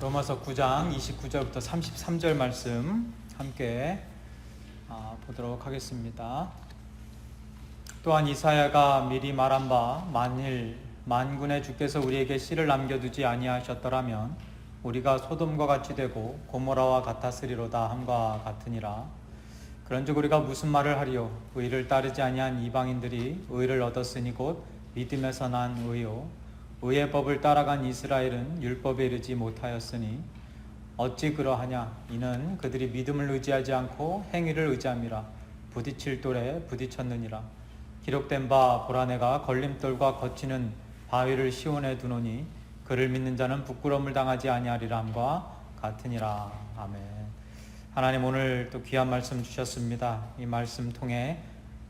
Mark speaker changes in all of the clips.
Speaker 1: 로마서 9장 29절부터 33절 말씀 함께 보도록 하겠습니다. 또한 이사야가 미리 말한 바 만일 만군의 주께서 우리에게 씨를 남겨두지 아니하셨더라면 우리가 소돔과 같이 되고 고모라와 같았으리로다 함과 같으니라. 그런즉 우리가 무슨 말을 하리요? 의를 따르지 아니한 이방인들이 의를 얻었으니 곧 믿음에서 난 의요. 의의 법을 따라간 이스라엘은 율법에 이르지 못하였으니 어찌 그러하냐? 이는 그들이 믿음을 의지하지 않고 행위를 의지함이라. 부딪힐 돌에 부딪혔느니라. 기록된 바 보라 내가 걸림돌과 거치는 바위를 시온에 두노니 그를 믿는 자는 부끄러움을 당하지 아니하리라 함과 같으니라. 아멘. 하나님, 오늘 또 귀한 말씀 주셨습니다. 이 말씀 통해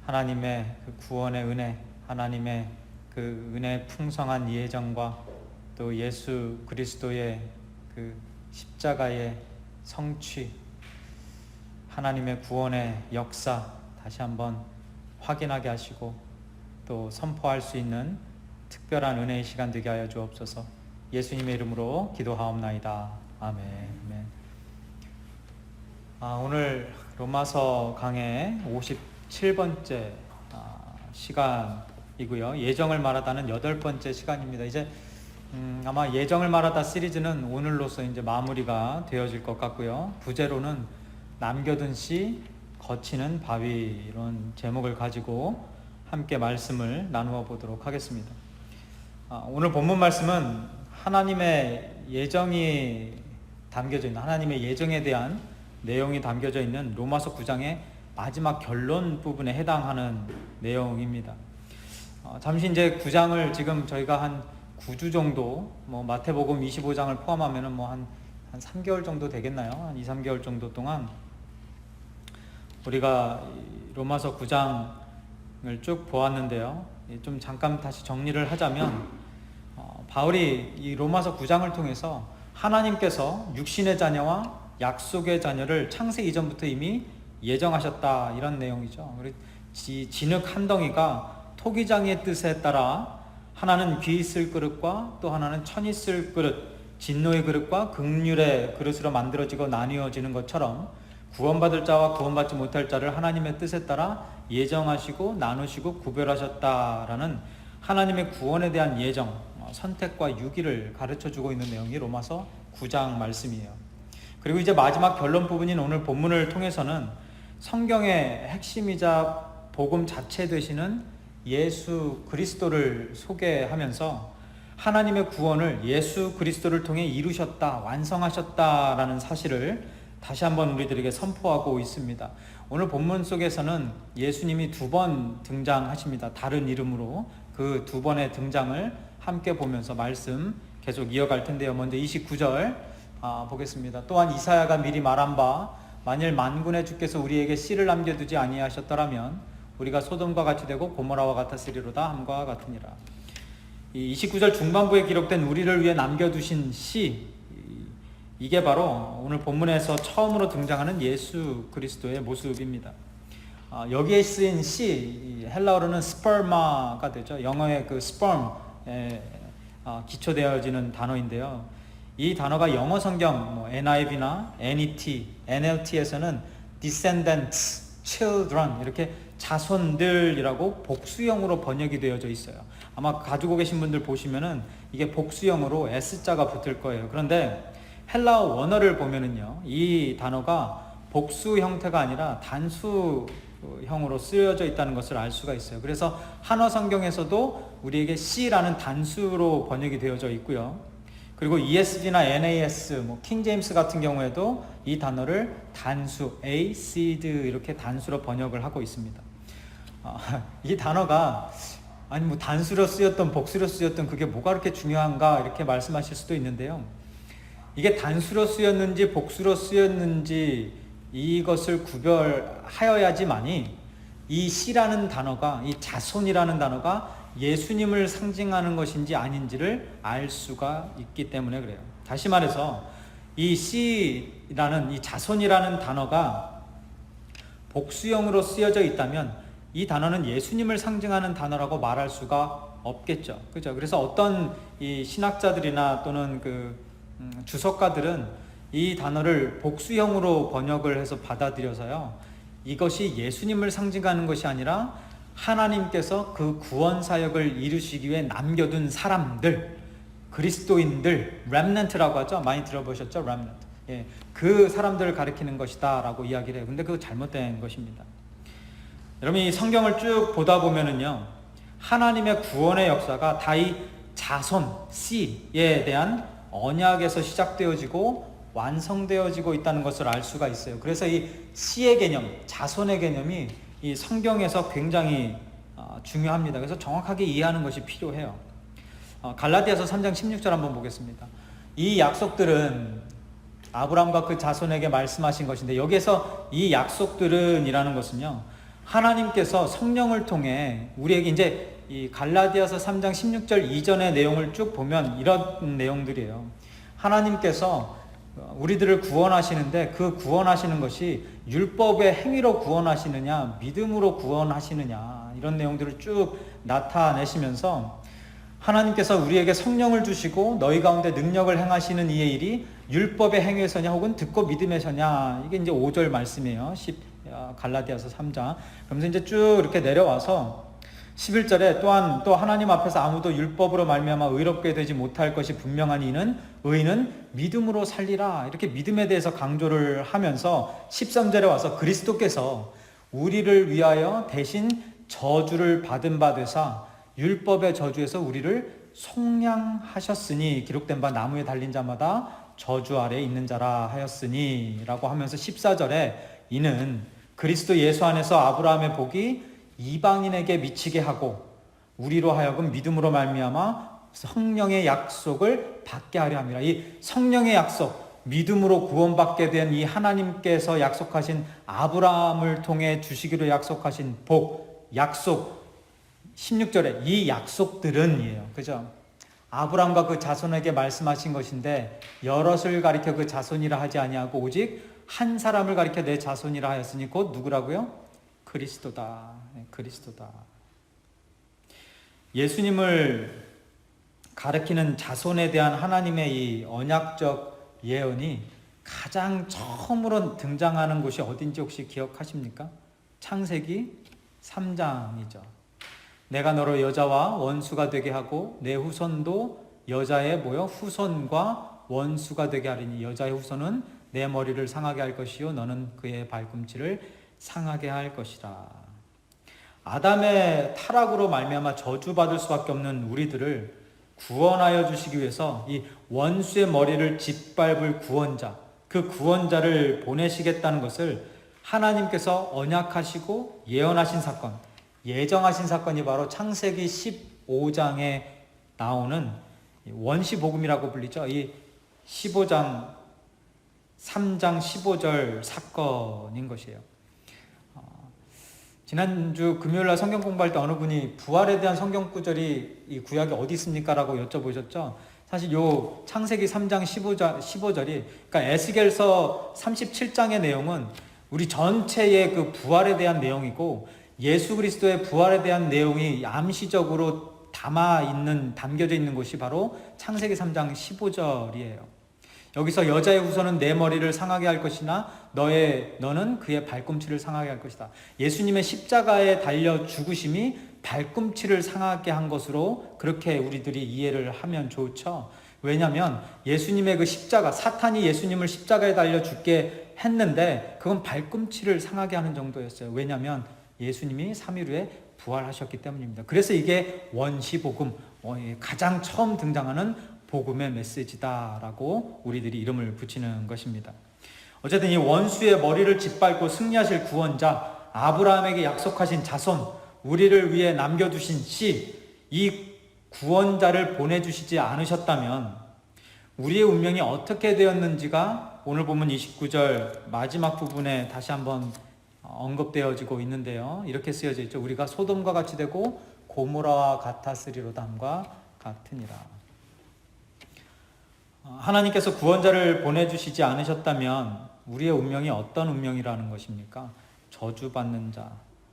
Speaker 1: 하나님의 그 구원의 은혜, 하나님의 그 은혜의 풍성한 예정과 또 예수 그리스도의 그 십자가의 성취, 하나님의 구원의 역사 다시 한번 확인하게 하시고 또 선포할 수 있는 특별한 은혜의 시간 되게 하여 주옵소서. 예수님의 이름으로 기도하옵나이다. 아멘. 오늘 로마서 강의 57번째 시간이고요. 예정을 말하다는 8번째 시간입니다. 이제 아마 예정을 말하다 시리즈는 오늘로서 이제 마무리가 되어질 것 같고요. 부제로는 남겨둔 씨, 거치는 바위, 이런 제목을 가지고 함께 말씀을 나누어 보도록 하겠습니다. 오늘 본문 말씀은 하나님의 예정이 담겨져 있는, 하나님의 예정에 대한 내용이 담겨져 있는 로마서 9장의 마지막 결론 부분에 해당하는 내용입니다. 잠시 이제 9장을 지금 저희가 한 9주 정도, 마태복음 25장을 포함하면은 한 3개월 정도 되겠나요? 한 2, 3개월 정도 동안 우리가 로마서 9장을 쭉 보았는데요. 좀 잠깐 다시 정리를 하자면, 바울이 이 로마서 9장을 통해서 하나님께서 육신의 자녀와 약속의 자녀를 창세 이전부터 이미 예정하셨다, 이런 내용이죠. 진흙 한 덩이가 토기장의 뜻에 따라 하나는 귀 있을 그릇과 또 하나는 천 있을 그릇, 진노의 그릇과 긍휼의 그릇으로 만들어지고 나뉘어지는 것처럼 구원받을 자와 구원받지 못할 자를 하나님의 뜻에 따라 예정하시고 나누시고 구별하셨다라는 하나님의 구원에 대한 예정, 선택과 유기를 가르쳐주고 있는 내용이 로마서 9장 말씀이에요. 그리고 이제 마지막 결론 부분인 오늘 본문을 통해서는 성경의 핵심이자 복음 자체 되시는 예수 그리스도를 소개하면서 하나님의 구원을 예수 그리스도를 통해 이루셨다, 완성하셨다라는 사실을 다시 한번 우리들에게 선포하고 있습니다. 오늘 본문 속에서는 예수님이 2번 등장하십니다. 다른 이름으로. 그 2번의 등장을 함께 보면서 말씀 계속 이어갈 텐데요. 먼저 29절 보겠습니다. 또한 이사야가 미리 말한 바 만일 만군의 주께서 우리에게 씨를 남겨두지 아니하셨더라면 우리가 소돔과 같이 되고 고모라와 같았으리로다 함과 같으니라. 이 29절 중반부에 기록된 우리를 위해 남겨두신 씨, 이게 바로 오늘 본문에서 처음으로 등장하는 예수 그리스도의 모습입니다. 여기에 쓰인 씨, 헬라어로는 스퍼마가 되죠. 영어의 그 스पर्m에 기초되어지는 단어인데요. 이 단어가 영어 성경 NIV나 NET, NLT에서는 descendants, children 이렇게 자손들이라고 복수형으로 번역이 되어져 있어요. 아마 가지고 계신 분들 보시면은 이게 복수형으로 S자가 붙을 거예요. 그런데 헬라어 원어를 보면은요, 이 단어가 복수 형태가 아니라 단수형으로 쓰여져 있다는 것을 알 수가 있어요. 그래서 한어 성경에서도 우리에게 C라는 단수로 번역이 되어져 있고요. 그리고 ESV나 NAS, 킹제임스 같은 경우에도 이 단어를 단수, A, seed 이렇게 단수로 번역을 하고 있습니다. 이 단어가 단수로 쓰였던 복수로 쓰였던 그게 뭐가 그렇게 중요한가 이렇게 말씀하실 수도 있는데요. 이게 단수로 쓰였는지 복수로 쓰였는지 이것을 구별하여야지만이 이 씨라는 단어가, 이 자손이라는 단어가 예수님을 상징하는 것인지 아닌지를 알 수가 있기 때문에 그래요. 다시 말해서 이 씨라는, 이 자손이라는 단어가 복수형으로 쓰여져 있다면 이 단어는 예수님을 상징하는 단어라고 말할 수가 없겠죠. 그죠? 그래서 어떤 이 신학자들이나 또는 주석가들은 이 단어를 복수형으로 번역을 해서 받아들여서요, 이것이 예수님을 상징하는 것이 아니라 하나님께서 그 구원 사역을 이루시기 위해 남겨둔 사람들, 그리스도인들, 렘넌트라고 하죠. 많이 들어보셨죠? 렘넌트. 예, 그 사람들을 가리키는 것이다 라고 이야기를 해요. 근데 그거 잘못된 것입니다. 여러분, 이 성경을 쭉 보다 보면은요, 하나님의 구원의 역사가 다 이 자손, 씨에 대한 언약에서 시작되어지고 완성되어지고 있다는 것을 알 수가 있어요. 그래서 이 씨의 개념, 자손의 개념이 이 성경에서 굉장히 중요합니다. 그래서 정확하게 이해하는 것이 필요해요. 갈라디아서 3장 16절 한번 보겠습니다. 이 약속들은 아브라함과 그 자손에게 말씀하신 것인데, 여기에서 이 약속들은 이라는 것은요, 하나님께서 성령을 통해 우리에게, 이제 이 갈라디아서 3장 16절 이전의 내용을 쭉 보면 이런 내용들이에요. 하나님께서 우리들을 구원하시는데 그 구원하시는 것이 율법의 행위로 구원하시느냐, 믿음으로 구원하시느냐, 이런 내용들을 쭉 나타내시면서 하나님께서 우리에게 성령을 주시고 너희 가운데 능력을 행하시는 이의 일이 율법의 행위에서냐 혹은 듣고 믿음에서냐, 이게 이제 5절 말씀이에요. 갈라디아서 3장. 그러면서 이제 쭉 이렇게 내려와서 11절에 또한 또 하나님 앞에서 아무도 율법으로 말미암아 의롭게 되지 못할 것이 분명하니 이는 의인은 믿음으로 살리라, 이렇게 믿음에 대해서 강조를 하면서 13절에 와서 그리스도께서 우리를 위하여 대신 저주를 받은 바 되사 율법의 저주에서 우리를 속량하셨으니 기록된 바 나무에 달린 자마다 저주 아래에 있는 자라 하였으니 라고 하면서 14절에 이는 그리스도 예수 안에서 아브라함의 복이 이방인에게 미치게 하고 우리로 하여금 믿음으로 말미암아 성령의 약속을 받게 하려 함이라. 이 성령의 약속, 믿음으로 구원받게 된 이 하나님께서 약속하신 아브라함을 통해 주시기로 약속하신 복, 약속, 16절에 이 약속들은 이에요. 그죠? 아브라함과 그 자손에게 말씀하신 것인데 여럿을 가리켜 그 자손이라 하지 아니하고 오직 한 사람을 가리켜 내 자손이라 하였으니 곧 누구라고요? 그리스도다. 그리스도다. 예수님을 가리키는 자손에 대한 하나님의 이 언약적 예언이 가장 처음으로 등장하는 곳이 어딘지 혹시 기억하십니까? 창세기 3장이죠. 내가 너로 여자와 원수가 되게 하고 내 후손도 여자의 후손과 원수가 되게 하리니 여자의 후손은 내 머리를 상하게 할 것이요 너는 그의 발꿈치를 상하게 할 것이라. 아담의 타락으로 말미암아 저주받을 수밖에 없는 우리들을 구원하여 주시기 위해서 이 원수의 머리를 짓밟을 구원자, 그 구원자를 보내시겠다는 것을 하나님께서 언약하시고 예언하신 사건, 예정하신 사건이 바로 창세기 15장에 나오는 원시복음이라고 불리죠. 이 15장 3장 15절 사건인 것이에요. 지난주 금요일날 성경 공부할 때 어느 분이 부활에 대한 성경 구절이 이 구약에 어디 있습니까? 라고 여쭤보셨죠. 사실 요 창세기 3장 15절이 그러니까 에스겔서 37장의 내용은 우리 전체의 그 부활에 대한 내용이고 예수 그리스도의 부활에 대한 내용이 암시적으로 담겨져 있는 곳이 바로 창세기 3장 15절이에요. 여기서 여자의 후손은 내 머리를 상하게 할 것이나 너는 그의 발꿈치를 상하게 할 것이다. 예수님의 십자가에 달려 죽으심이 발꿈치를 상하게 한 것으로 그렇게 우리들이 이해를 하면 좋죠. 왜냐하면 예수님의 그 십자가, 사탄이 예수님을 십자가에 달려 죽게 했는데 그건 발꿈치를 상하게 하는 정도였어요. 왜냐하면 예수님이 3일 후에 부활하셨기 때문입니다. 그래서 이게 원시복음, 가장 처음 등장하는 복음의 메시지다라고 우리들이 이름을 붙이는 것입니다. 어쨌든 이 원수의 머리를 짓밟고 승리하실 구원자, 아브라함에게 약속하신 자손, 우리를 위해 남겨두신 씨, 이 구원자를 보내주시지 않으셨다면 우리의 운명이 어떻게 되었는지가 오늘 본문 29절 마지막 부분에 다시 한번 언급되어지고 있는데요. 이렇게 쓰여져 있죠. 우리가 소돔과 같이 되고 고모라와 같았으리로다함과 같으니라. 하나님께서 구원자를 보내주시지 않으셨다면 우리의 운명이 어떤 운명이라는 것입니까? 저주받는 자,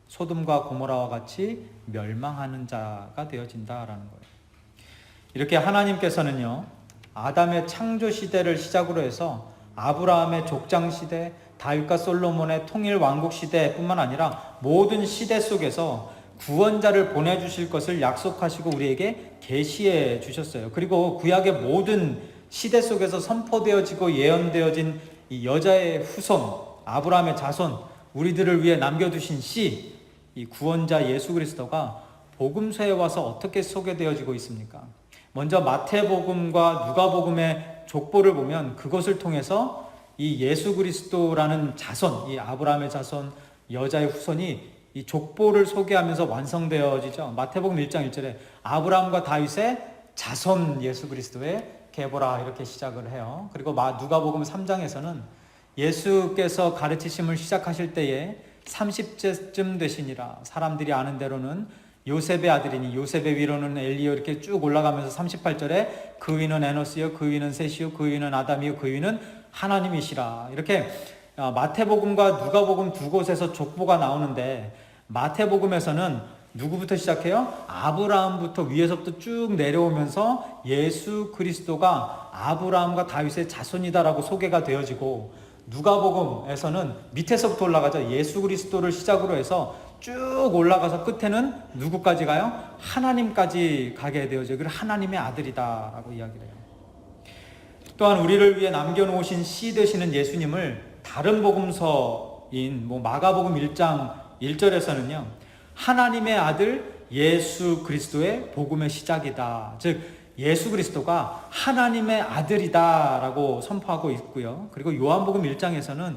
Speaker 1: 소돔과 고모라와 같이 멸망하는 자가 되어진다라는 거예요. 이렇게 하나님께서는요, 아담의 창조 시대를 시작으로 해서 아브라함의 족장 시대, 다윗과 솔로몬의 통일 왕국 시대뿐만 아니라 모든 시대 속에서 구원자를 보내주실 것을 약속하시고 우리에게 계시해 주셨어요. 그리고 구약의 모든 시대 속에서 선포되어지고 예언되어진 이 여자의 후손, 아브라함의 자손, 우리들을 위해 남겨두신 씨, 이 구원자 예수 그리스도가 복음서에 와서 어떻게 소개되어지고 있습니까? 먼저 마태복음과 누가복음의 족보를 보면 그것을 통해서 이 예수 그리스도라는 자손, 이 아브라함의 자손, 여자의 후손이 이 족보를 소개하면서 완성되어지죠. 마태복음 1장 1절에 아브라함과 다윗의 자손 예수 그리스도의 계보라 이렇게 시작을 해요. 그리고 누가복음 3장에서는 예수께서 가르치심을 시작하실 때에 30세쯤 되시니라. 사람들이 아는 대로는 요셉의 아들이니 요셉의 위로는 엘리요 이렇게 쭉 올라가면서 38절에 그 위는 에노스요 그 위는 셋이요 그 위는 아담이요 그 위는 하나님이시라. 이렇게 마태복음과 누가복음 두 곳에서 족보가 나오는데 마태복음에서는 누구부터 시작해요? 아브라함부터 위에서부터 쭉 내려오면서 예수 그리스도가 아브라함과 다윗의 자손이다라고 소개가 되어지고 누가복음에서는 밑에서부터 올라가죠. 예수 그리스도를 시작으로 해서 쭉 올라가서 끝에는 누구까지 가요? 하나님까지 가게 되어져요. 그리고 하나님의 아들이다라고 이야기를 해요. 또한 우리를 위해 남겨놓으신 씨 되시는 예수님을 다른 복음서인 마가복음 1장 1절에서는요. 하나님의 아들 예수 그리스도의 복음의 시작이다. 즉 예수 그리스도가 하나님의 아들이다라고 선포하고 있고요. 그리고 요한복음 1장에서는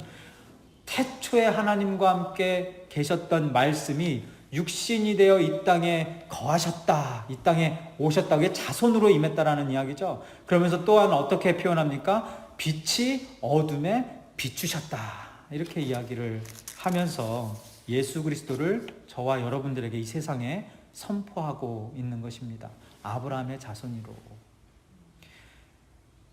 Speaker 1: 태초에 하나님과 함께 계셨던 말씀이 육신이 되어 이 땅에 거하셨다. 이 땅에 오셨다. 그게 자손으로 임했다라는 이야기죠. 그러면서 또한 어떻게 표현합니까? 빛이 어둠에 비추셨다. 이렇게 이야기를 하면서 예수 그리스도를 저와 여러분들에게 이 세상에 선포하고 있는 것입니다. 아브라함의 자손으로.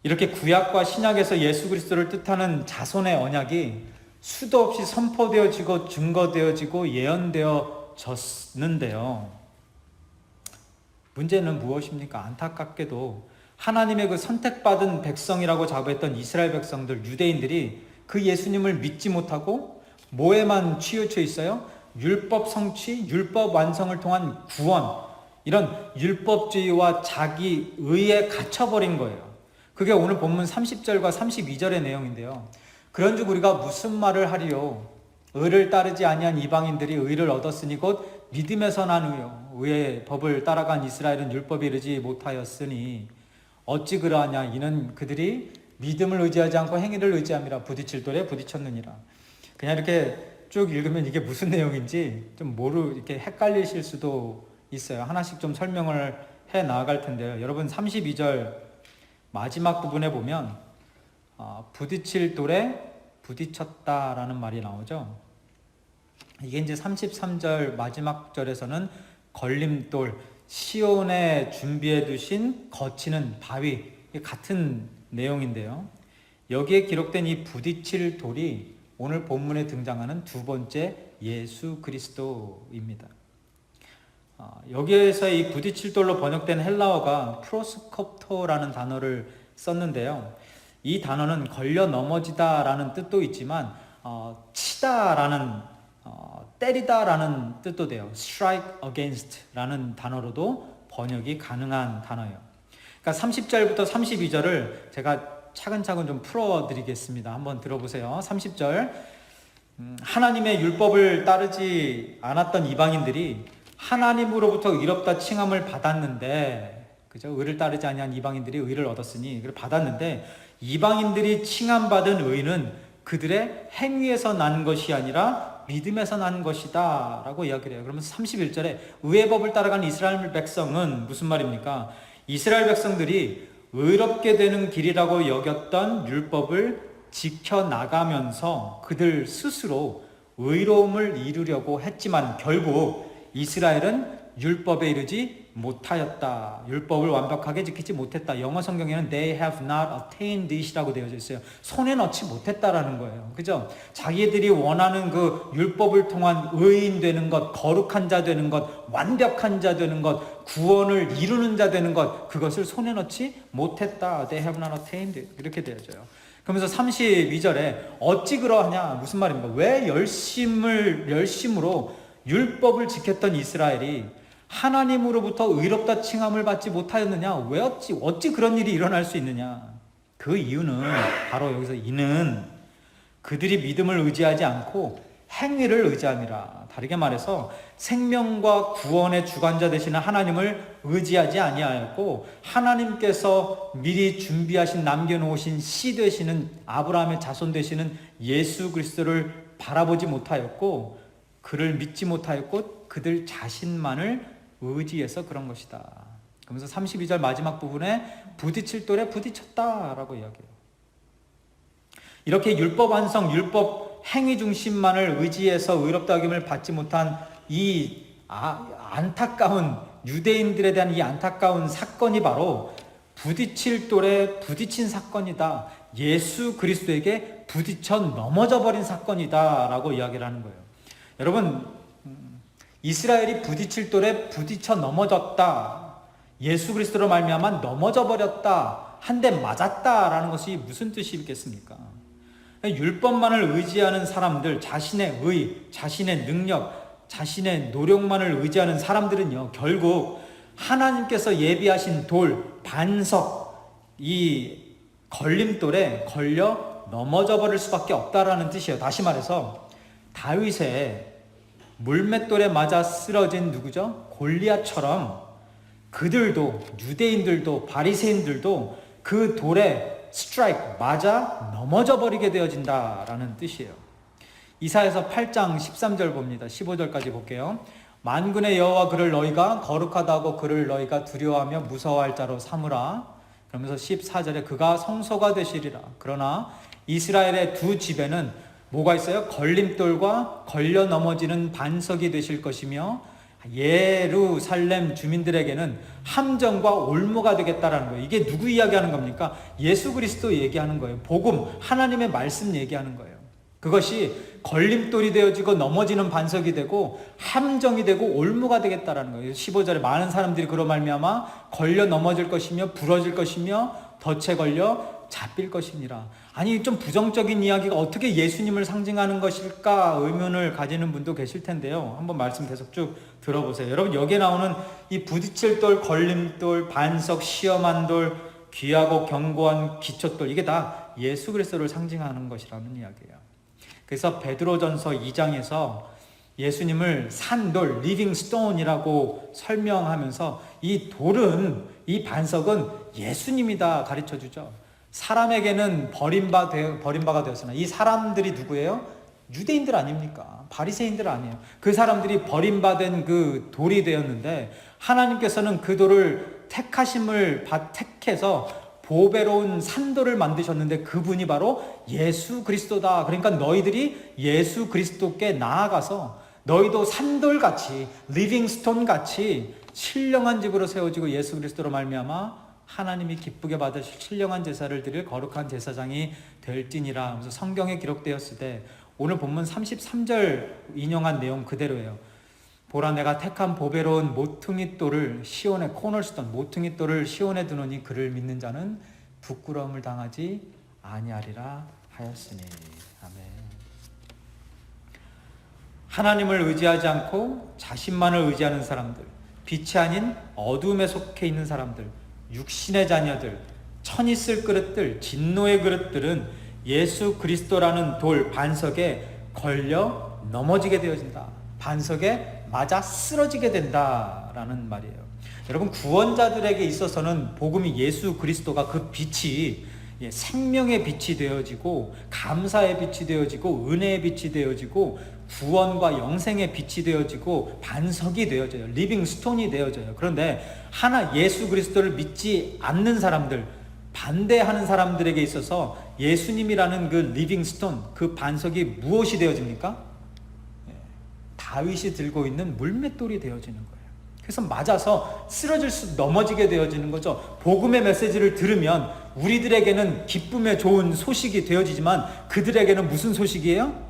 Speaker 1: 이렇게 구약과 신약에서 예수 그리스도를 뜻하는 자손의 언약이 수도 없이 선포되어지고 증거되어지고 예언되어졌는데요. 문제는 무엇입니까? 안타깝게도 하나님의 그 선택받은 백성이라고 자부했던 이스라엘 백성들, 유대인들이 그 예수님을 믿지 못하고 뭐에만 치우쳐 있어요? 율법 성취, 율법 완성을 통한 구원, 이런 율법주의와 자기 의에 갇혀버린 거예요. 그게 오늘 본문 30절과 32절의 내용인데요. 그런즉 우리가 무슨 말을 하리요? 의를 따르지 아니한 이방인들이 의를 얻었으니 곧 믿음에서 난 의요. 의의 법을 따라간 이스라엘은 율법에 이르지 못하였으니 어찌 그러하냐? 이는 그들이 믿음을 의지하지 않고 행위를 의지함이라. 부딪힐 돌에 부딪혔느니라. 그냥 이렇게 쭉 읽으면 이게 무슨 내용인지 좀 이렇게 헷갈리실 수도 있어요. 하나씩 좀 설명을 해 나아갈 텐데요. 여러분 32절 마지막 부분에 보면 부딪힐 돌에 부딪혔다라는 말이 나오죠. 이게 이제 33절 마지막 절에서는 걸림돌, 시온에 준비해 두신 거치는 바위, 같은 내용인데요. 여기에 기록된 이 부딪힐 돌이 오늘 본문에 등장하는 두 번째 예수 그리스도입니다. 여기에서 이 부딪힐 돌로 번역된 헬라어가 프로스콥토라는 단어를 썼는데요. 이 단어는 걸려 넘어지다라는 뜻도 있지만 치다라는 때리다라는 뜻도 돼요. strike against라는 단어로도 번역이 가능한 단어예요. 그러니까 30절부터 32절을 제가 차근차근 좀 풀어드리겠습니다. 한번 들어보세요. 30절 하나님의 율법을 따르지 않았던 이방인들이 하나님으로부터 의롭다 칭함을 받았는데, 그죠? 의를 따르지 아니한 이방인들이 의를 얻었으니 그걸 받았는데, 이방인들이 칭함받은 의는 그들의 행위에서 난 것이 아니라 믿음에서 난 것이다 라고 이야기를 해요. 그러면서 31절에 의의 법을 따라간 이스라엘 백성은 무슨 말입니까? 이스라엘 백성들이 의롭게 되는 길이라고 여겼던 율법을 지켜나가면서 그들 스스로 의로움을 이루려고 했지만 결국 이스라엘은 율법에 이르지 못하였다. 율법을 완벽하게 지키지 못했다. 영어 성경에는 they have not attained it이라고 되어져 있어요. 손에 넣지 못했다라는 거예요. 그죠? 자기들이 원하는 그 율법을 통한 의인 되는 것, 거룩한 자 되는 것, 완벽한 자 되는 것, 구원을 이루는 자 되는 것, 그것을 손에 넣지 못했다. They have not attained it. 이렇게 되어져요. 그러면서 32절에 어찌 그러하냐? 무슨 말입니까? 왜 열심으로 율법을 지켰던 이스라엘이 하나님으로부터 의롭다 칭함을 받지 못하였느냐? 왜 어찌 그런 일이 일어날 수 있느냐? 그 이유는 바로 여기서 이는 그들이 믿음을 의지하지 않고 행위를 의지함이라. 다르게 말해서 생명과 구원의 주관자 되시는 하나님을 의지하지 아니하였고 하나님께서 미리 준비하신 남겨놓으신 씨 되시는 아브라함의 자손 되시는 예수 그리스도를 바라보지 못하였고 그를 믿지 못하였고 그들 자신만을 의지해서 그런 것이다. 그러면서 32절 마지막 부분에 부딪힐 돌에 부딪혔다라고 이야기해요. 이렇게 율법 완성, 율법 행위 중심만을 의지해서 의롭다 여김을 받지 못한 이 안타까운 유대인들에 대한 이 안타까운 사건이 바로 부딪힐 돌에 부딪힌 사건이다. 예수 그리스도에게 부딪혀 넘어져 버린 사건이다 라고 이야기를 하는 거예요. 여러분, 이스라엘이 부딪힐 돌에 부딪혀 넘어졌다. 예수 그리스도로 말미암아 넘어져 버렸다. 한 대 맞았다라는 것이 무슨 뜻이겠습니까? 율법만을 의지하는 사람들, 자신의 의, 자신의 능력, 자신의 노력만을 의지하는 사람들은요, 결국 하나님께서 예비하신 돌, 반석, 이 걸림돌에 걸려 넘어져 버릴 수밖에 없다라는 뜻이에요. 다시 말해서 다윗의 물맷돌에 맞아 쓰러진 누구죠? 골리앗처럼 그들도, 유대인들도, 바리새인들도 그 돌에 스트라이크, 맞아 넘어져 버리게 되어진다라는 뜻이에요. 이사야서 8장 13절 봅니다. 15절까지 볼게요. 만군의 여호와 그를 너희가 거룩하다고 그를 너희가 두려워하며 무서워할 자로 삼으라. 그러면서 14절에 그가 성소가 되시리라. 그러나 이스라엘의 두 집에는 뭐가 있어요? 걸림돌과 걸려 넘어지는 반석이 되실 것이며 예루살렘 주민들에게는 함정과 올무가 되겠다라는 거예요. 이게 누구 이야기하는 겁니까? 예수 그리스도 얘기하는 거예요. 복음, 하나님의 말씀 얘기하는 거예요. 그것이 걸림돌이 되어지고 넘어지는 반석이 되고 함정이 되고 올무가 되겠다라는 거예요. 15절에 많은 사람들이 그로 말미암아 걸려 넘어질 것이며 부러질 것이며 덫에 걸려 잡힐 것이니라. 아니, 좀 부정적인 이야기가 어떻게 예수님을 상징하는 것일까 의문을 가지는 분도 계실 텐데요. 한번 말씀 계속 쭉 들어보세요. 여러분, 여기에 나오는 이 부딪힐 돌, 걸림돌, 반석, 시험한 돌, 귀하고 견고한 기초돌, 이게 다 예수 그리스도를 상징하는 것이라는 이야기예요. 그래서 베드로전서 2장에서 예수님을 산돌, 리빙 스톤이라고 설명하면서 이 돌은, 이 반석은 예수님이다 가르쳐주죠. 사람에게는 버림바가 되었으나 이 사람들이 누구예요? 유대인들 아닙니까? 바리새인들 아니에요. 그 사람들이 버림받은 그 돌이 되었는데 하나님께서는 그 돌을 택해서 보배로운 산돌을 만드셨는데 그분이 바로 예수 그리스도다. 그러니까 너희들이 예수 그리스도께 나아가서 너희도 산돌같이, 리빙스톤 같이 신령한 집으로 세워지고 예수 그리스도로 말미암아 하나님이 기쁘게 받으실 신령한 제사를 드릴 거룩한 제사장이 될지니라 하면서 성경에 기록되었을 때 오늘 본문 33절 인용한 내용 그대로예요. 보라, 내가 택한 보배로운 모퉁이 돌을 시온의 코널스톤, 모퉁이 돌을 시온에 두노니 그를 믿는 자는 부끄러움을 당하지 아니하리라 하였으니. 아멘. 하나님을 의지하지 않고 자신만을 의지하는 사람들, 빛이 아닌 어둠에 속해 있는 사람들, 육신의 자녀들, 천이 쓸 그릇들, 진노의 그릇들은 예수 그리스도라는 돌, 반석에 걸려 넘어지게 되어진다. 반석에 맞아 쓰러지게 된다라는 말이에요. 여러분, 구원자들에게 있어서는 복음이 예수 그리스도가 그 빛이 생명의 빛이 되어지고 감사의 빛이 되어지고 은혜의 빛이 되어지고 구원과 영생의 빛이 되어지고 반석이 되어져요. 리빙 스톤이 되어져요. 그런데 예수 그리스도를 믿지 않는 사람들, 반대하는 사람들에게 있어서 예수님이라는 그 리빙 스톤, 그 반석이 무엇이 되어집니까? 다윗이 들고 있는 물맷돌이 되어지는 거예요. 그래서 맞아서 넘어지게 되어지는 거죠. 복음의 메시지를 들으면 우리들에게는 기쁨의 좋은 소식이 되어지지만 그들에게는 무슨 소식이에요?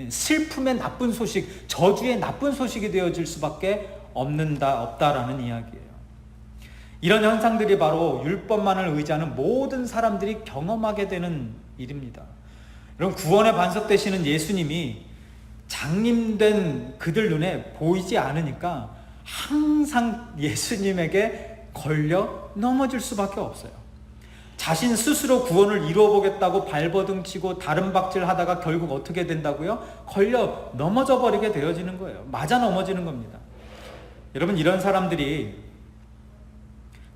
Speaker 1: 슬픔의 나쁜 소식, 저주의 나쁜 소식이 되어질 수밖에 없다라는 이야기예요. 이런 현상들이 바로 율법만을 의지하는 모든 사람들이 경험하게 되는 일입니다. 여러분, 구원의 반석 되시는 예수님이 장님된 그들 눈에 보이지 않으니까 항상 예수님에게 걸려 넘어질 수밖에 없어요. 자신 스스로 구원을 이루어보겠다고 발버둥 치고 다른 박질 하다가 결국 어떻게 된다고요? 걸려 넘어져 버리게 되어지는 거예요. 맞아 넘어지는 겁니다. 여러분, 이런 사람들이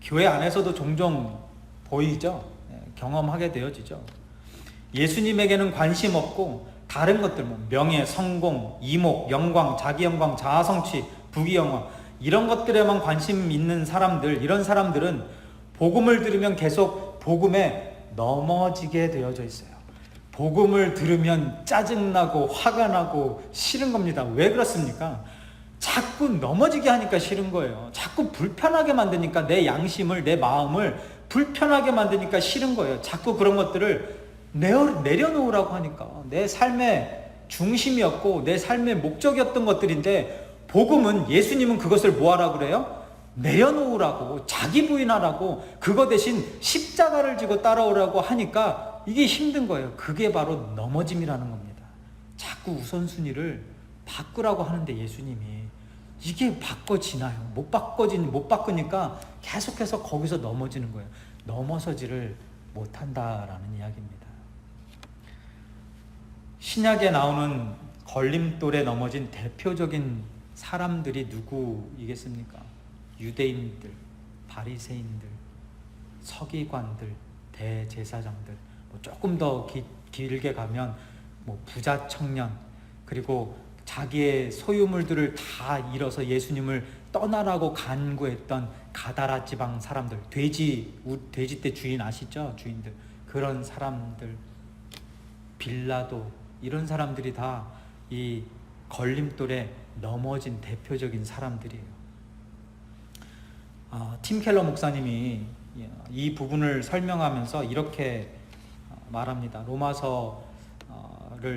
Speaker 1: 교회 안에서도 종종 보이죠? 경험하게 되어지죠. 예수님에게는 관심 없고 다른 것들, 명예, 성공, 이목, 영광, 자기 영광, 자아성취, 부귀영화, 이런 것들에만 관심 있는 사람들, 이런 사람들은 복음을 들으면 계속 복음에 넘어지게 되어져 있어요. 복음을 들으면 짜증나고 화가 나고 싫은 겁니다. 왜 그렇습니까? 자꾸 넘어지게 하니까 싫은 거예요. 자꾸 불편하게 만드니까, 내 양심을, 내 마음을 불편하게 만드니까 싫은 거예요. 자꾸 그런 것들을 내려놓으라고 하니까. 내 삶의 중심이었고 내 삶의 목적이었던 것들인데, 복음은, 예수님은 그것을 뭐하라고 그래요? 내려놓으라고, 자기 부인하라고, 그거 대신 십자가를 지고 따라오라고 하니까 이게 힘든 거예요. 그게 바로 넘어짐이라는 겁니다. 자꾸 우선순위를 바꾸라고 하는데 예수님이 이게 바꿔지나요? 못 바꾸니까 계속해서 거기서 넘어지는 거예요. 넘어서지를 못한다라는 이야기입니다. 신약에 나오는 걸림돌에 넘어진 대표적인 사람들이 누구이겠습니까? 유대인들, 바리새인들, 서기관들, 대제사장들, 조금 더 길게 가면 부자 청년, 그리고 자기의 소유물들을 다 잃어서 예수님을 떠나라고 간구했던 가다라 지방 사람들, 돼지떼 주인 아시죠? 주인들, 그런 사람들, 빌라도, 이런 사람들이 다 이 걸림돌에 넘어진 대표적인 사람들이에요. 팀 켈러 목사님이 이 부분을 설명하면서 이렇게 말합니다. 로마서를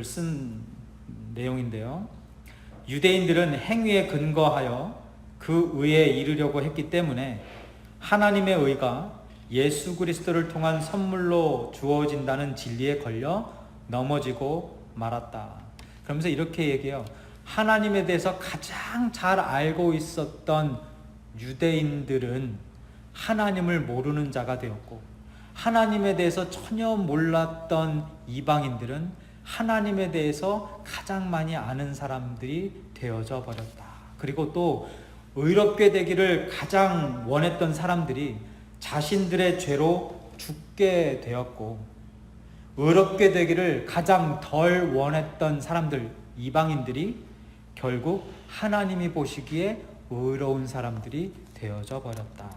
Speaker 1: 쓴 내용인데요. 유대인들은 행위에 근거하여 그 의에 이르려고 했기 때문에 하나님의 의가 예수 그리스도를 통한 선물로 주어진다는 진리에 걸려 넘어지고 말았다. 그러면서 이렇게 얘기해요. 하나님에 대해서 가장 잘 알고 있었던 유대인들은 하나님을 모르는 자가 되었고, 하나님에 대해서 전혀 몰랐던 이방인들은 하나님에 대해서 가장 많이 아는 사람들이 되어져 버렸다. 그리고 또 의롭게 되기를 가장 원했던 사람들이 자신들의 죄로 죽게 되었고, 의롭게 되기를 가장 덜 원했던 사람들, 이방인들이 결국 하나님이 보시기에 의로운 사람들이 되어져 버렸다.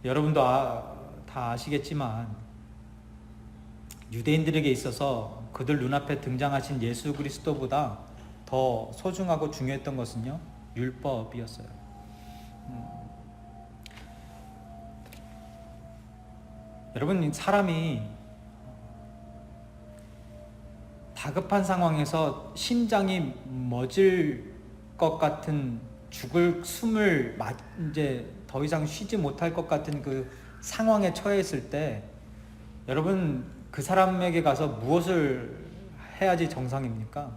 Speaker 1: 여러분도 다 아시겠지만 유대인들에게 있어서 그들 눈앞에 등장하신 예수 그리스도보다 더 소중하고 중요했던 것은요, 율법이었어요. 여러분, 사람이 다급한 상황에서 심장이 멎을 것 같은, 죽을 숨을 이제 더 이상 쉬지 못할 것 같은 그 상황에 처했을 때, 여러분, 그 사람에게 가서 무엇을 해야지 정상입니까?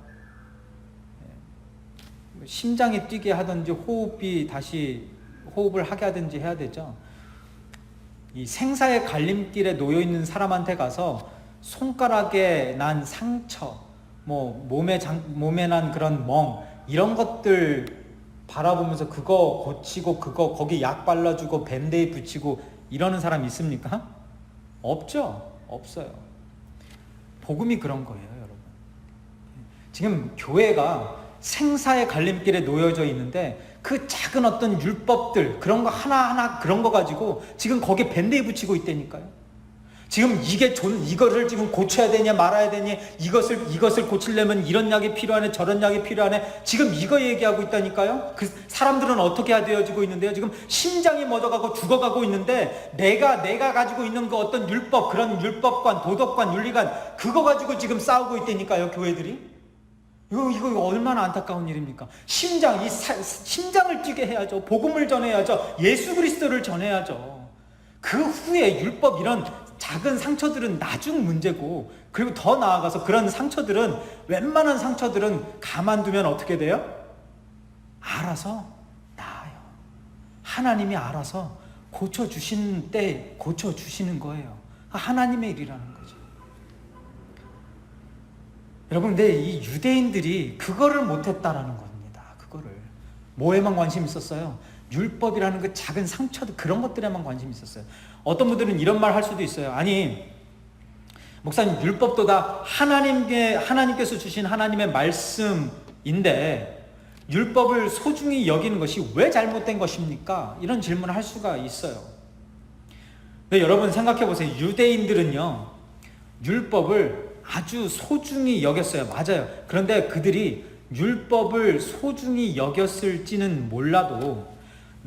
Speaker 1: 심장이 뛰게 하든지 호흡을 하게 하든지 해야 되죠. 이 생사의 갈림길에 놓여 있는 사람한테 가서 손가락에 난 상처, 몸에 난 그런 멍, 이런 것들 바라보면서 그거 고치고 거기 약 발라주고 밴드에이 붙이고 이러는 사람 있습니까? 없죠. 없어요. 복음이 그런 거예요, 여러분. 지금 교회가 생사의 갈림길에 놓여져 있는데 그 작은 어떤 율법들, 그런 거 하나하나 그런 거 가지고 지금 거기에 밴드에이 붙이고 있다니까요. 지금 이거를 지금 고쳐야 되냐 말아야 되냐, 이것을 고치려면 이런 약이 필요하네, 저런 약이 필요하네. 지금 이거 얘기하고 있다니까요. 그 사람들은 어떻게 되어지고 있는데요. 지금 심장이 멎어가고 죽어가고 있는데 내가 가지고 있는 그 어떤 율법, 그런 율법관, 도덕관, 윤리관, 그거 가지고 지금 싸우고 있다니까요. 교회들이. 이거 얼마나 안타까운 일입니까? 심장을 뛰게 해야죠. 복음을 전해야죠. 예수 그리스도를 전해야죠. 그 후에 율법, 이런 작은 상처들은 나중 문제고, 그리고 더 나아가서 그런 상처들은, 웬만한 상처들은 가만두면 어떻게 돼요? 알아서 나아요. 하나님이 알아서 고쳐주시는 때 고쳐주시는 거예요. 하나님의 일이라는 거죠. 여러분, 근데 이 유대인들이 그거를 못했다라는 겁니다. 그거를. 뭐에만 관심 있었어요? 율법이라는 그 작은 상처들, 그런 것들에만 관심이 있었어요. 어떤 분들은 이런 말 할 수도 있어요. 아니, 목사님, 율법도 다 하나님께서 주신 하나님의 말씀인데 율법을 소중히 여기는 것이 왜 잘못된 것입니까? 이런 질문을 할 수가 있어요. 근데 여러분 생각해 보세요. 유대인들은요, 율법을 아주 소중히 여겼어요. 맞아요. 그런데 그들이 율법을 소중히 여겼을지는 몰라도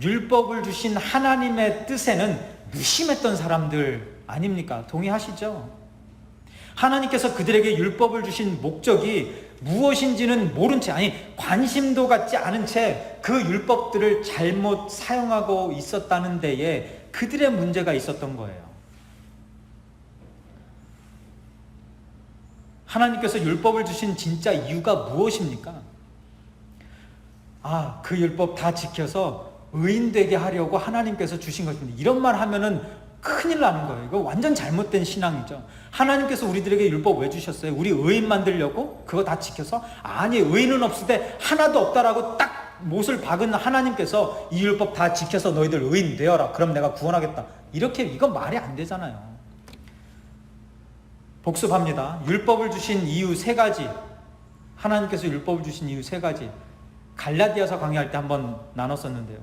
Speaker 1: 율법을 주신 하나님의 뜻에는 무심했던 사람들 아닙니까? 동의하시죠? 하나님께서 그들에게 율법을 주신 목적이 무엇인지는 모른 채, 아니 관심도 갖지 않은 채 그 율법들을 잘못 사용하고 있었다는 데에 그들의 문제가 있었던 거예요. 하나님께서 율법을 주신 진짜 이유가 무엇입니까? 그 율법 다 지켜서 의인되게 하려고 하나님께서 주신 것입니다. 이런 말 하면은 큰일 나는 거예요. 이거 완전 잘못된 신앙이죠. 하나님께서 우리들에게 율법 왜 주셨어요? 우리 의인 만들려고? 그거 다 지켜서? 아니, 의인은 없을 때 하나도 없다라고 딱 못을 박은 하나님께서 이 율법 다 지켜서 너희들 의인 되어라. 그럼 내가 구원하겠다. 이건 말이 안 되잖아요. 복습합니다. 율법을 주신 이유 3가지. 하나님께서 율법을 주신 이유 3가지. 갈라디아서 강의할 때 한번 나눴었는데요.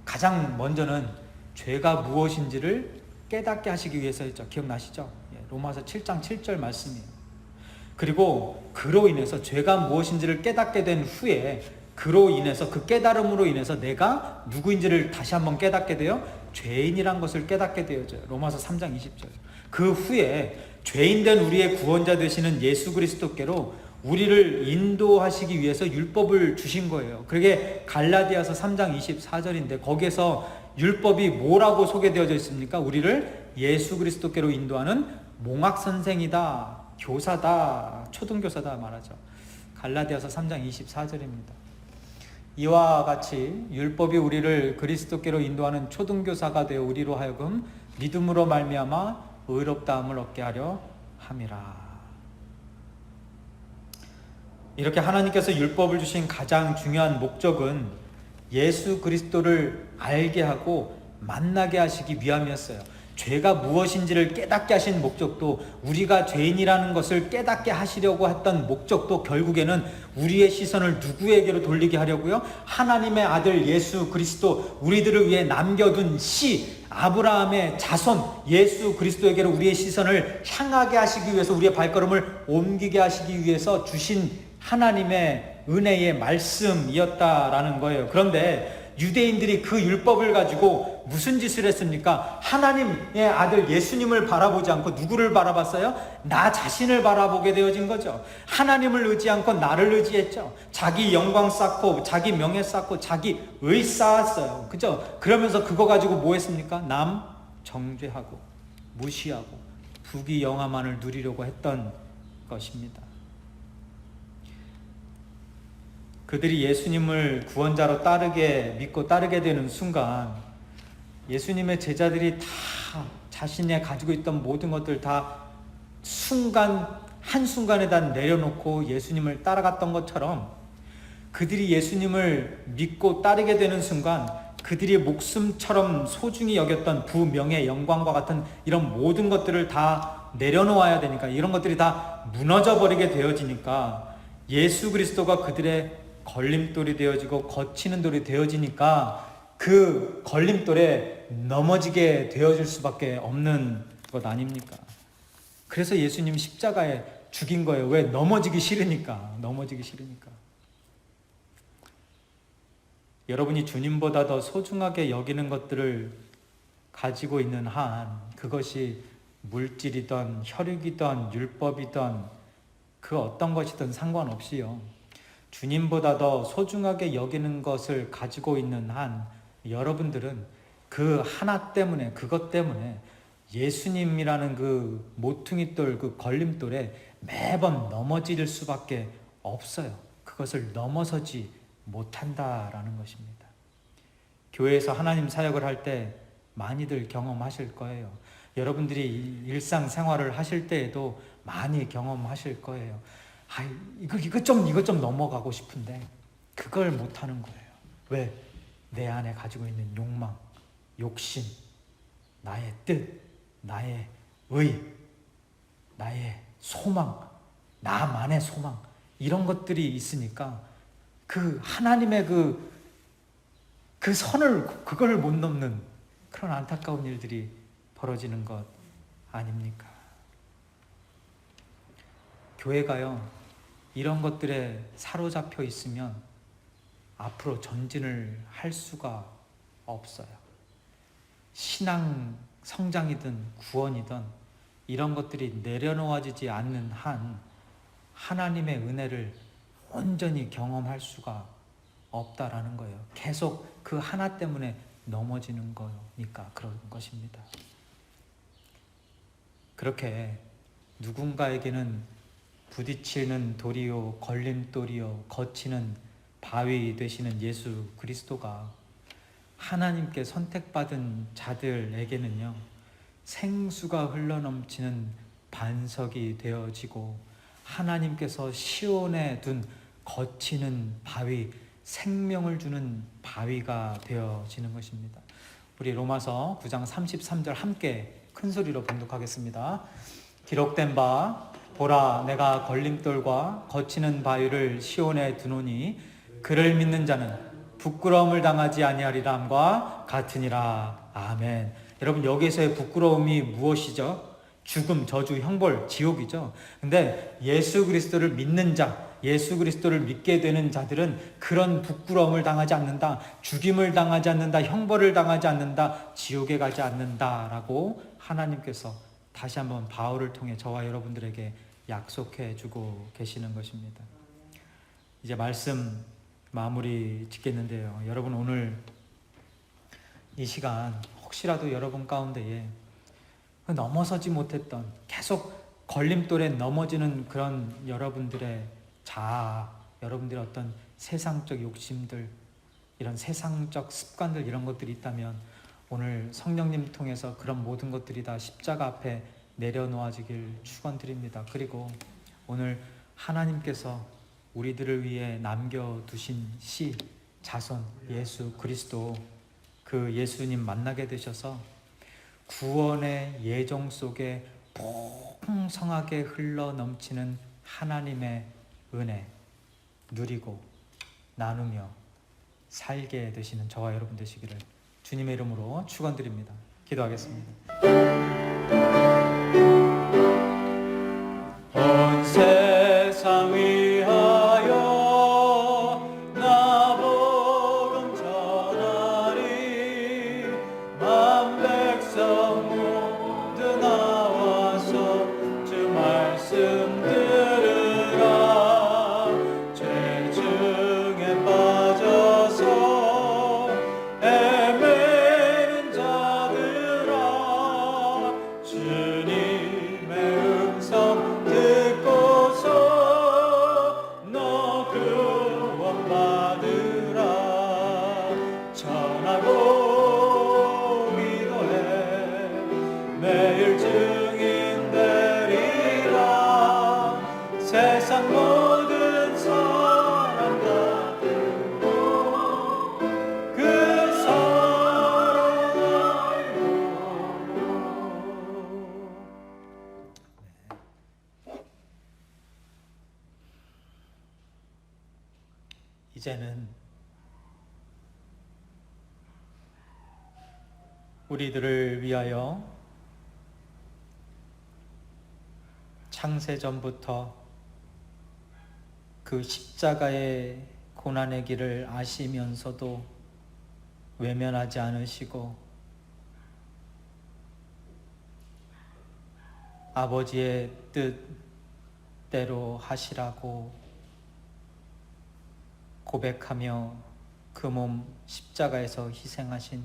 Speaker 1: 가장 먼저는 죄가 무엇인지를 깨닫게 하시기 위해서였죠. 기억나시죠? 로마서 7장 7절 말씀이에요. 그리고 그로 인해서 죄가 무엇인지를 깨닫게 된 후에 그로 인해서, 그 깨달음으로 인해서 내가 누구인지를 다시 한번 깨닫게 되어 죄인이란 것을 깨닫게 되어져요. 로마서 3장 20절. 그 후에 죄인된 우리의 구원자 되시는 예수 그리스도께로 우리를 인도하시기 위해서 율법을 주신 거예요. 그게 갈라디아서 3장 24절인데 거기에서 율법이 뭐라고 소개되어져 있습니까? 우리를 예수 그리스도께로 인도하는 몽학 선생이다, 교사다, 초등교사다 말하죠. 갈라디아서 3장 24절입니다. 이와 같이 율법이 우리를 그리스도께로 인도하는 초등교사가 되어 우리로 하여금 믿음으로 말미암아 의롭다함을 얻게 하려 함이라. 이렇게 하나님께서 율법을 주신 가장 중요한 목적은 예수 그리스도를 알게 하고 만나게 하시기 위함이었어요. 죄가 무엇인지를 깨닫게 하신 목적도, 우리가 죄인이라는 것을 깨닫게 하시려고 했던 목적도 결국에는 우리의 시선을 누구에게로 돌리게 하려고요? 하나님의 아들 예수 그리스도, 우리들을 위해 남겨둔 아브라함의 자손 예수 그리스도에게로 우리의 시선을 향하게 하시기 위해서, 우리의 발걸음을 옮기게 하시기 위해서 주신 하나님의 은혜의 말씀이었다라는 거예요. 그런데 유대인들이 그 율법을 가지고 무슨 짓을 했습니까? 하나님의 아들 예수님을 바라보지 않고 누구를 바라봤어요? 나 자신을 바라보게 되어진 거죠. 하나님을 의지 않고 나를 의지했죠. 자기 영광 쌓고 자기 명예 쌓고 자기 의 쌓았어요. 그죠? 그러면서 그거 가지고 뭐 했습니까? 남 정죄하고 무시하고 부귀 영화만을 누리려고 했던 것입니다. 그들이 예수님을 구원자로 믿고 따르게 되는 순간 예수님의 제자들이 다 자신이 가지고 있던 모든 것들 다 한순간에 다 내려놓고 예수님을 따라갔던 것처럼, 그들이 예수님을 믿고 따르게 되는 순간 그들이 목숨처럼 소중히 여겼던 부명예, 영광과 같은 이런 모든 것들을 다 내려놓아야 되니까, 이런 것들이 다 무너져 버리게 되어지니까 예수 그리스도가 그들의 걸림돌이 되어지고 거치는 돌이 되어지니까 그 걸림돌에 넘어지게 되어질 수밖에 없는 것 아닙니까? 그래서 예수님 십자가에 죽인 거예요. 왜? 넘어지기 싫으니까. 넘어지기 싫으니까. 여러분이 주님보다 더 소중하게 여기는 것들을 가지고 있는 한, 그것이 물질이든 혈육이든 율법이든 그 어떤 것이든 상관없이요, 주님보다 더 소중하게 여기는 것을 가지고 있는 한 여러분들은 그 하나 때문에, 그것 때문에 예수님이라는 그 모퉁이돌, 그 걸림돌에 매번 넘어질 수밖에 없어요. 그것을 넘어서지 못한다라는 것입니다. 교회에서 하나님 사역을 할 때 많이들 경험하실 거예요. 여러분들이 일상생활을 하실 때에도 많이 경험하실 거예요. 이거 좀 넘어가고 싶은데 그걸 못하는 거예요. 왜? 내 안에 가지고 있는 욕망, 욕심, 나의 뜻, 나의 의, 나의 소망, 나만의 소망, 이런 것들이 있으니까 그 하나님의 그 선을, 그걸 못 넘는 그런 안타까운 일들이 벌어지는 것 아닙니까? 교회가요, 이런 것들에 사로잡혀 있으면 앞으로 전진을 할 수가 없어요. 신앙 성장이든 구원이든 이런 것들이 내려놓아지지 않는 한 하나님의 은혜를 온전히 경험할 수가 없다라는 거예요. 계속 그 하나 때문에 넘어지는 거니까 그런 것입니다. 그렇게 누군가에게는 부딪히는 돌이요, 걸림돌이요, 거치는 바위 되시는 예수 그리스도가 하나님께 선택받은 자들에게는요, 생수가 흘러넘치는 반석이 되어지고 하나님께서 시온에 둔 거치는 바위, 생명을 주는 바위가 되어지는 것입니다. 우리 로마서 9장 33절 함께 큰 소리로 봉독하겠습니다. 기록된 바 보라, 내가 걸림돌과 거치는 바위를 시온에 두노니 그를 믿는 자는 부끄러움을 당하지 아니하리라 함과 같으니라. 아멘. 여러분, 여기서의 부끄러움이 무엇이죠? 죽음, 저주, 형벌, 지옥이죠. 근데 예수 그리스도를 믿는 자, 예수 그리스도를 믿게 되는 자들은 그런 부끄러움을 당하지 않는다, 죽임을 당하지 않는다, 형벌을 당하지 않는다, 지옥에 가지 않는다라고 하나님께서 다시 한번 바울을 통해 저와 여러분들에게 약속해 주고 계시는 것입니다. 이제 말씀 마무리 짓겠는데요, 여러분, 오늘 이 시간 혹시라도 여러분 가운데에 넘어서지 못했던, 계속 걸림돌에 넘어지는 그런 여러분들의 자아, 여러분들의 어떤 세상적 욕심들, 이런 세상적 습관들, 이런 것들이 있다면 오늘 성령님 통해서 그런 모든 것들이 다 십자가 앞에 내려놓아지길 축원드립니다. 그리고 오늘 하나님께서 우리들을 위해 남겨두신 씨, 자손 예수 그리스도, 그 예수님 만나게 되셔서 구원의 예정 속에 풍성하게 흘러넘치는 하나님의 은혜 누리고 나누며 살게 되시는 저와 여러분 되시기를 주님의 이름으로 축원드립니다. 기도하겠습니다. 온 세상 위하여 나 복음 전하리. 만 백성 모두 나와서 주 말씀 들으라. 죄 중에 빠져서 헤매는 자들아, 주님의 음성 듣고서 너 구원받으라. 전하고 기도해 매일 증인 되리라. 세상 모든 사람 다 듣고 그 사랑 알고. 이제는 우리들을 위하여 창세전부터 그 십자가의 고난의 길을 아시면서도 외면하지 않으시고 아버지의 뜻대로 하시라고 고백하며 그 몸 십자가에서 희생하신,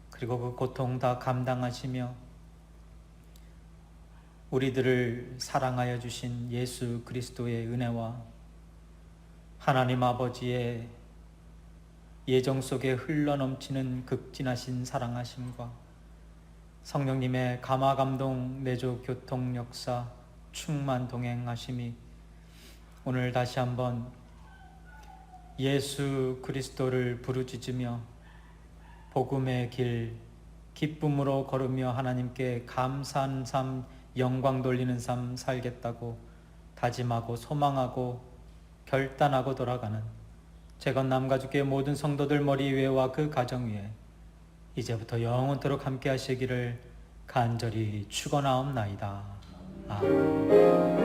Speaker 1: 그리고 그 고통 다 감당하시며 우리들을 사랑하여 주신 예수 그리스도의 은혜와 하나님 아버지의 예정 속에 흘러넘치는 극진하신 사랑하심과 성령님의 감화 감동 내조 교통 역사 충만 동행하심이 오늘 다시 한번 예수 그리스도를 부르짖으며 복음의 길 기쁨으로 걸으며 하나님께 감사한 삶, 영광 돌리는 삶 살겠다고 다짐하고 소망하고 결단하고 돌아가는 재건남가족의 모든 성도들 머리 위에와 그 가정 위에 이제부터 영원토록 함께 하시기를 간절히 축원하옵나이다. 아멘.